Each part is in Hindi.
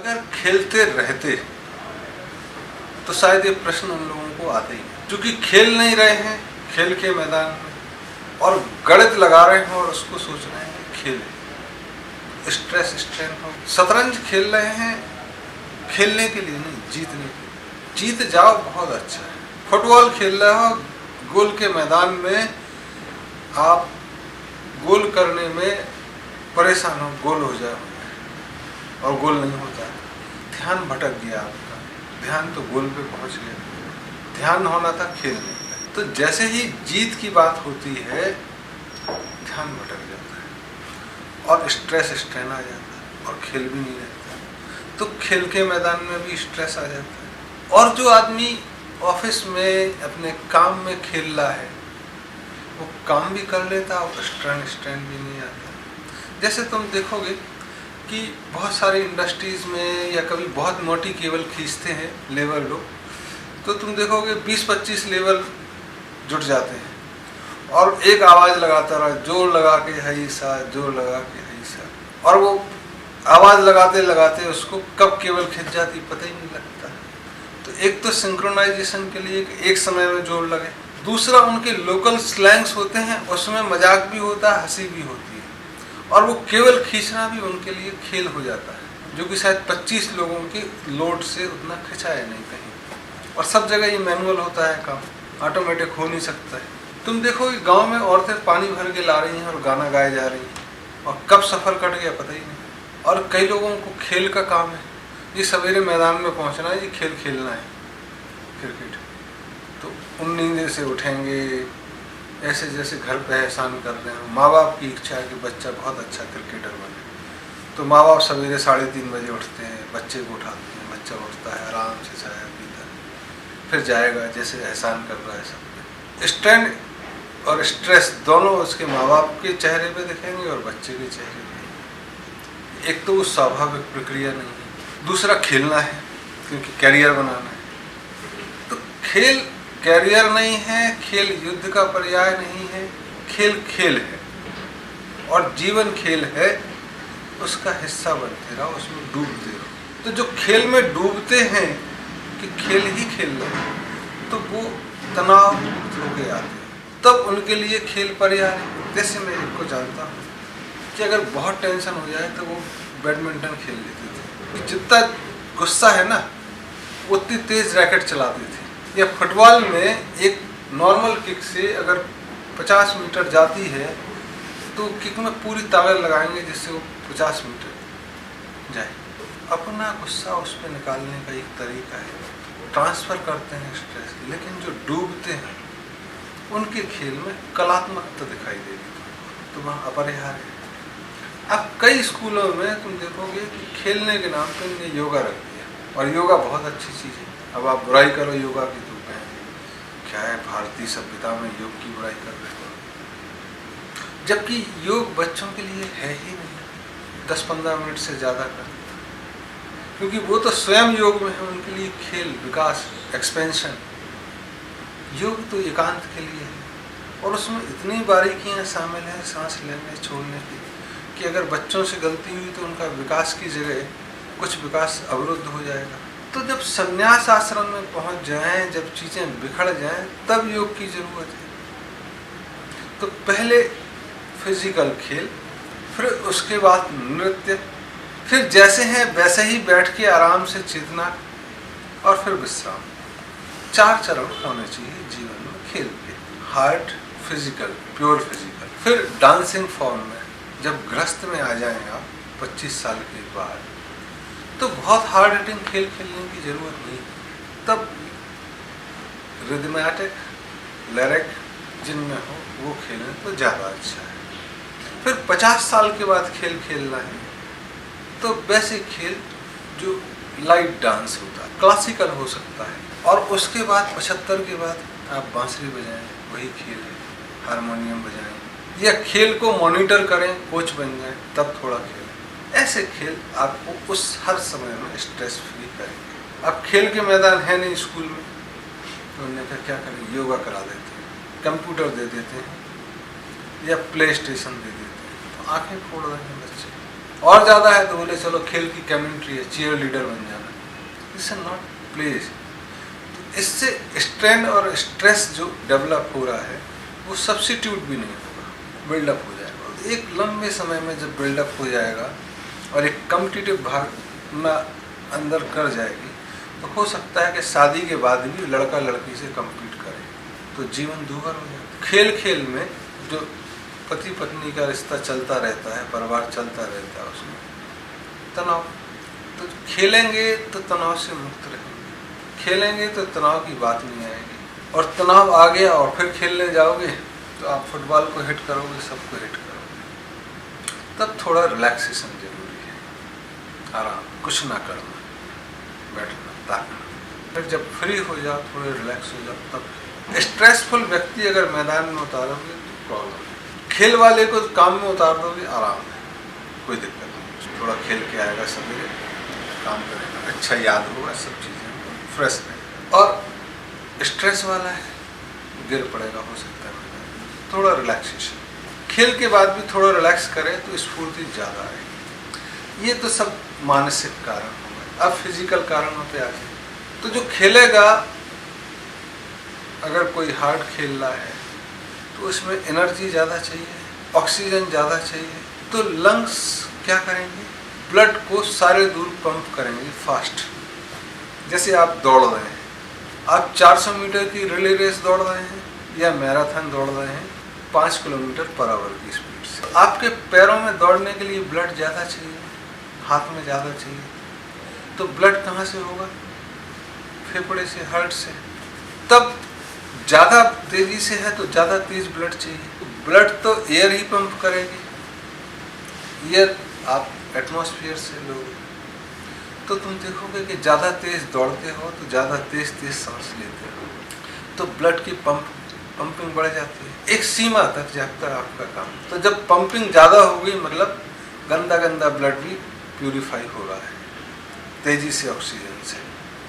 अगर खेलते रहते तो शायद ये प्रश्न उन लोगों को आते ही नहीं, क्योंकि खेल नहीं रहे हैं खेल के मैदान में और गणित लगा रहे हैं और उसको सोच रहे हैं कि खेल है, स्ट्रेस स्ट्रेन हो। शतरंज खेल रहे हैं खेलने के लिए नहीं, जीतने के लिए। जीत जाओ बहुत अच्छा है। फुटबॉल खेल रहे हो गोल के मैदान में, आप गोल करने में परेशान हो, गोल हो जाए और गोल नहीं होता है, ध्यान भटक गया आपका, ध्यान तो गोल पे पहुंच गया, ध्यान होना था खेलने पे। तो जैसे ही जीत की बात होती है ध्यान भटक जाता है और स्ट्रेस स्ट्रेन आ जाता है और खेल भी नहीं रहता। तो खेल के मैदान में भी स्ट्रेस आ जाता है। और जो आदमी ऑफिस में अपने काम में खेल रहा है वो काम भी कर लेता और स्ट्रेन भी नहीं आता। जैसे तुम देखोगे कि बहुत सारी इंडस्ट्रीज़ में या कभी बहुत मोटी केबल खींचते हैं लेबर लोग, तो तुम देखोगे 20-25 लेबर जुट जाते हैं और एक आवाज़ लगाता रहा, जोर लगा के है सा, जोर लगा के है सा, और वो आवाज़ लगाते लगाते उसको कब केबल खिंच जाती पता ही नहीं लगता। तो एक तो सिंक्रोनाइजेशन के लिए एक समय में जोर लगे, दूसरा उनके लोकल स्लैंग्स होते हैं उसमें मजाक भी होता है, हंसी भी होती है, और वो केवल खींचना भी उनके लिए खेल हो जाता है, जो कि शायद 25 लोगों के लोड से उतना खिंचाया नहीं कहीं। और सब जगह ये मैनुअल होता है काम, ऑटोमेटिक हो नहीं सकता है। तुम देखो कि गांव में औरतें पानी भर के ला रही हैं और गाना गाए जा रही हैं और कब सफ़र कट गया पता ही नहीं। और कई लोगों को खेल का काम है, ये सवेरे मैदान में पहुंचना है, ये खेल खेलना है क्रिकेट, तो उन नींद से उठेंगे ऐसे जैसे घर पे एहसान कर रहे हैं। माँ बाप की इच्छा है कि बच्चा बहुत अच्छा क्रिकेटर बने, तो माँ बाप सवेरे 3:30 बजे उठते हैं, बच्चे को उठाते हैं, बच्चा उठता है आराम से चाय पीता है, फिर जाएगा जैसे एहसान कर रहा है सब पे। स्ट्रेन और स्ट्रेस दोनों उसके माँ बाप के चेहरे पे दिखेंगे और बच्चे के चेहरे पे। एक तो वो स्वाभाविक प्रक्रिया नहीं है, दूसरा खेलना है क्योंकि कैरियर बनाना है। तो खेल कैरियर नहीं है, खेल युद्ध का पर्याय नहीं है, खेल खेल है और जीवन खेल है, उसका हिस्सा बनते रहो, उसमें डूबते रहो। तो जो खेल में डूबते हैं कि खेल ही खेल रहे हैं तो वो तनाव होके आते हैं, तब उनके लिए खेल पर्याय है। जैसे मैं एक को जानता हूँ कि अगर बहुत टेंशन हो जाए तो वो बैडमिंटन खेल लेते थे, कि जितना गुस्सा है ना उतनी तेज रैकेट चलाते थे। या फुटबॉल में एक नॉर्मल किक से अगर 50 मीटर जाती है तो किक में पूरी ताकत लगाएंगे जिससे वो 50 मीटर जाए। अपना गुस्सा उस पर निकालने का एक तरीका है, ट्रांसफ़र करते हैं स्ट्रेस। लेकिन जो डूबते हैं उनके खेल में कलात्मकता दिखाई देगी, तो वहाँ अपरिहार्य है। अब कई स्कूलों में तुम देखोगे कि खेलने के नाम पर इन्हें योगा रख दिया, और योगा बहुत अच्छी चीज़ है। अब आप बुराई करो योगा की तो क्या है, भारतीय सभ्यता में योग की बुराई कर रहे हो, जबकि योग बच्चों के लिए है ही नहीं। 10-15 मिनट से ज़्यादा कर, क्योंकि वो तो स्वयं योग में है, उनके लिए खेल, विकास, एक्सपेंशन। योग तो एकांत के लिए है और उसमें इतनी बारीकियां शामिल हैं सांस लेने छोड़ने की कि अगर बच्चों से गलती हुई तो उनका विकास की जगह कुछ विकास अवरुद्ध हो जाएगा। तो जब संन्यास आश्रम में पहुंच जाएं, जब चीज़ें बिखड़ जाएं, तब योग की ज़रूरत है। तो पहले फिजिकल खेल, फिर उसके बाद नृत्य, फिर जैसे हैं वैसे ही बैठ के आराम से चेतना, और फिर विश्राम। 4 चरण होने चाहिए जीवन में खेल के। हार्ट, फिजिकल, प्योर फिजिकल, फिर डांसिंग फॉर्म में। जब गृहस्थ में आ जाएं आप 25 साल के बाद, तो बहुत हार्ड हिटिंग खेल खेलने की ज़रूरत नहीं, तब रिदमैटिक, लिरिक जिनमें हो वो खेलें तो ज़्यादा अच्छा है। फिर 50 साल के बाद खेल खेलना है तो वैसे खेल जो लाइट डांस होता है, क्लासिकल हो सकता है, और उसके बाद 75 के बाद आप बांसुरी बजाएं, वही खेल है, हारमोनियम बजाएं, या खेल को मॉनिटर करें, कोच बन जाएं, तब थोड़ा खेल। ऐसे खेल आपको उस हर समय में स्ट्रेस फ्री करेंगे। अब खेल के मैदान है नहीं स्कूल में, तो उन्होंने कहा क्या करें, योगा करा देते हैं, कंप्यूटर दे देते हैं या प्ले स्टेशन दे देते हैं, तो आंखें फोड़ रहे हैं बच्चे। और ज़्यादा है तो बोले चलो खेल की कमेंट्री है, चीयर लीडर बन जाना। This is not pledge. तो इससे स्ट्रेन और स्ट्रेस जो डेवलप हो रहा है वो सब्स्टिट्यूट भी नहीं होगा, बिल्डअप हो जाएगा। एक लंबे समय में जब बिल्डअप हो जाएगा और एक कॉम्पिटिटिव भावना अंदर कर जाएगी तो हो सकता है कि शादी के बाद भी लड़का लड़की से कम्पीट करे, तो जीवन दूभर हो जाएगा। खेल खेल में जो पति पत्नी का रिश्ता चलता रहता है, परिवार चलता रहता है, उसमें तनाव, तो खेलेंगे तो तनाव से मुक्त रहेंगे, खेलेंगे तो तनाव की बात नहीं आएगी। और तनाव आ गया और फिर खेलने जाओगे तो आप फुटबॉल को हिट करोगे, सबको हिट करोगे। तब थोड़ा रिलैक्सेशन जरूरी है, आराम, कुछ ना करना, बैठना, ताकना। फिर जब फ्री हो जाओ, थोड़े रिलैक्स हो जाओ, तब स्ट्रेसफुल व्यक्ति अगर मैदान में उतारोगे तो प्रॉब्लम है। खेल वाले को काम में उतार दोगे, आराम है, कोई दिक्कत नहीं। थोड़ा खेल के आएगा, सवेरे काम करेगा, अच्छा याद होगा, सब चीज़ें फ्रेश रहेगा। और स्ट्रेस वाला है, गिर पड़ेगा, हो सकता है। थोड़ा रिलैक्सेशन, खेल के बाद भी थोड़ा रिलैक्स करें तो स्फूर्ति ज़्यादा आएगी। ये तो सब मानसिक कारण हो गए। अब फिजिकल कारणों पे आते हैं, तो जो खेलेगा, अगर कोई हार्ड खेल रहा है तो उसमें एनर्जी ज़्यादा चाहिए, ऑक्सीजन ज़्यादा चाहिए, तो लंग्स क्या करेंगे, ब्लड को सारे दूर पंप करेंगे फास्ट। जैसे आप दौड़ रहे हैं, आप 400 मीटर की रिले रेस दौड़ रहे हैं या मैराथन दौड़ रहे हैं 5 किलोमीटर पर आवर की स्पीड से, आपके पैरों में दौड़ने के लिए ब्लड ज़्यादा चाहिए, हाथ में ज़्यादा चाहिए, तो ब्लड कहाँ से होगा, फेफड़े से, हार्ट से। तब ज़्यादा तेजी से है तो ज़्यादा तेज ब्लड चाहिए, ब्लड तो एयर ही पंप करेगी, एयर आप एटमॉस्फेयर से लोगे, तो तुम देखोगे कि ज़्यादा तेज दौड़ते हो तो ज़्यादा तेज सांस लेते हो, तो ब्लड की पंपिंग बढ़ जाती है, एक सीमा तक जाता है आपका काम। तो जब पंपिंग ज़्यादा होगी मतलब गंदा ब्लड भी प्यूरिफाई हो रहा है तेजी से, ऑक्सीजन से।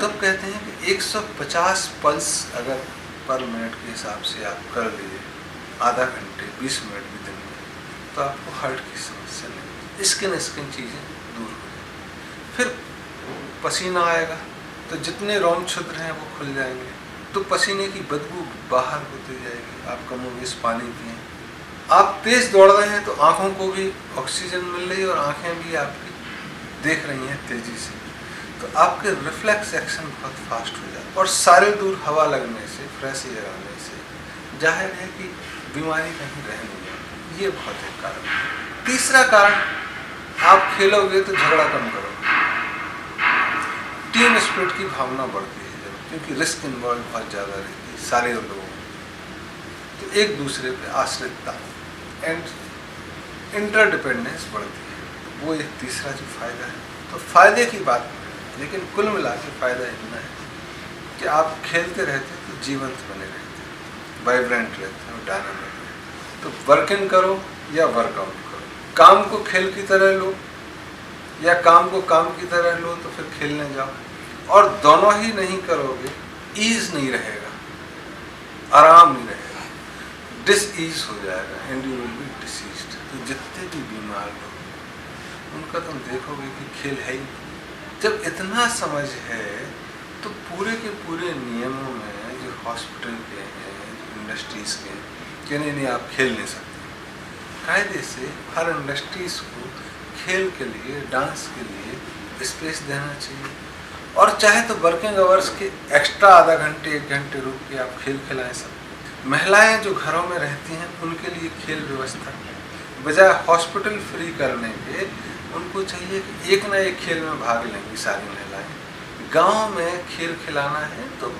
तब कहते हैं कि 150 पल्स अगर पर मिनट के हिसाब से आप कर लीजिए, आधा घंटे, 20 मिनट भी दिन में, तो आपको हार्ट की समस्या नहीं, स्किन चीज़ें दूर हो जाएंगी। फिर पसीना आएगा तो जितने रोम छिद्र हैं वो खुल जाएंगे, तो पसीने की बदबू बाहर होती जाएगी। आप कमोबेश पानी पिएं, आप तेज़ दौड़ रहे हैं तो आँखों को भी ऑक्सीजन मिल रही है और आँखें भी आपकी देख रही हैं तेज़ी से, तो आपके रिफ्लेक्स एक्शन बहुत फास्ट हो जाता है। और सारे दूर हवा लगने से, फ्रेश एयर आने से जाहिर है कि बीमारी कहीं रह नहीं जाती। ये बहुत एक कारण है। तीसरा कारण, आप खेलोगे तो झगड़ा कम करोगे, टीम स्पिरिट की भावना बढ़ती है जब, क्योंकि रिस्क इन्वॉल्व बहुत ज़्यादा रहती है सारे लोगों में, तो एक दूसरे पे आश्रितता एंड इंटरडिपेंडेंस बढ़ती है। वो एक तीसरा जो फायदा है। तो फायदे की बात, लेकिन कुल मिला के फायदा इतना है कि आप खेलते रहते तो जीवंत बने रहते, वाइब्रेंट रहते हो, डायनामिक रहते। तो वर्किंग करो या वर्कआउट करो, काम को खेल की तरह लो या काम को काम की तरह लो, तो फिर खेलने जाओ। और दोनों ही नहीं करोगे, ईज नहीं रहेगा, आराम नहीं रहेगा, डिसईज हो जाएगा, and you will be deceased. तो जितने भी बीमार लोग, उनका तुम देखोगे कि खेल है ही। जब इतना समझ है तो पूरे के पूरे नियमों में जो हॉस्पिटल के हैं, इंडस्ट्रीज़ के, कि नहीं आप खेल नहीं सकते, कायदे से हर इंडस्ट्रीज़ को खेल के लिए, डांस के लिए स्पेस देना चाहिए। और चाहे तो वर्किंग आवर्स के एक्स्ट्रा आधा घंटे, 1 घंटे रुक के आप खेल खिलाएं सब। महिलाएं जो घरों में रहती हैं उनके लिए खेल व्यवस्था, बजाय हॉस्पिटल फ्री करने के, उनको चाहिए कि एक ना एक खेल में भाग लेंगी सारी महिलाएं। गांव में खेल खिलाना है तो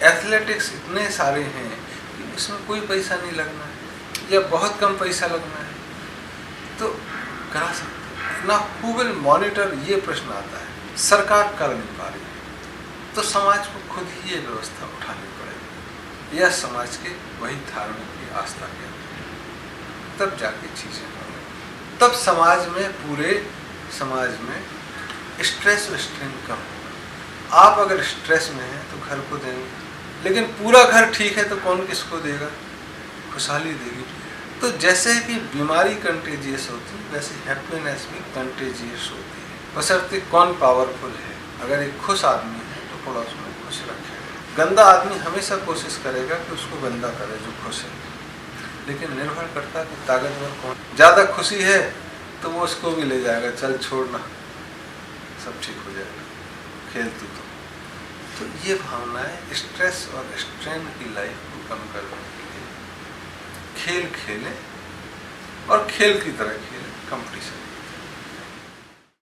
एथलेटिक्स इतने सारे हैं कि इसमें कोई पैसा नहीं लगना है या बहुत कम पैसा लगना है, तो करा सकते हैं ना। हु विल मॉनिटर, ये प्रश्न आता है। सरकार कर नहीं पा रही है तो समाज को खुद ही ये व्यवस्था उठानी पड़ेगी, या समाज के वही धार्मिक की आस्था के, तब जाके चीज़ें होंगी। तब समाज में, पूरे समाज में स्ट्रेस और स्ट्रेन कम होगा। आप अगर स्ट्रेस में हैं तो घर को देंगे, लेकिन पूरा घर ठीक है तो कौन किसको देगा, खुशहाली देगी। तो जैसे कि बीमारी कंटेजियस होती है, वैसे हैप्पीनेस भी कंटेजियस होती है, बशर्ते कौन पावरफुल है। अगर एक खुश आदमी है तो पड़ोस में खुश रखेगा। गंदा आदमी हमेशा कोशिश करेगा कि उसको गंदा करे जो खुश है, लेकिन निर्भर करता है कि ताकतवर कौन। ज़्यादा खुशी है तो वो उसको भी ले जाएगा, चल छोड़ना, सब ठीक हो जाएगा, खेल तो ये भावनाएं स्ट्रेस और स्ट्रेन की लाइफ को कम करने के लिए खेल खेलें और खेल की तरह खेलें, कंपटीशन।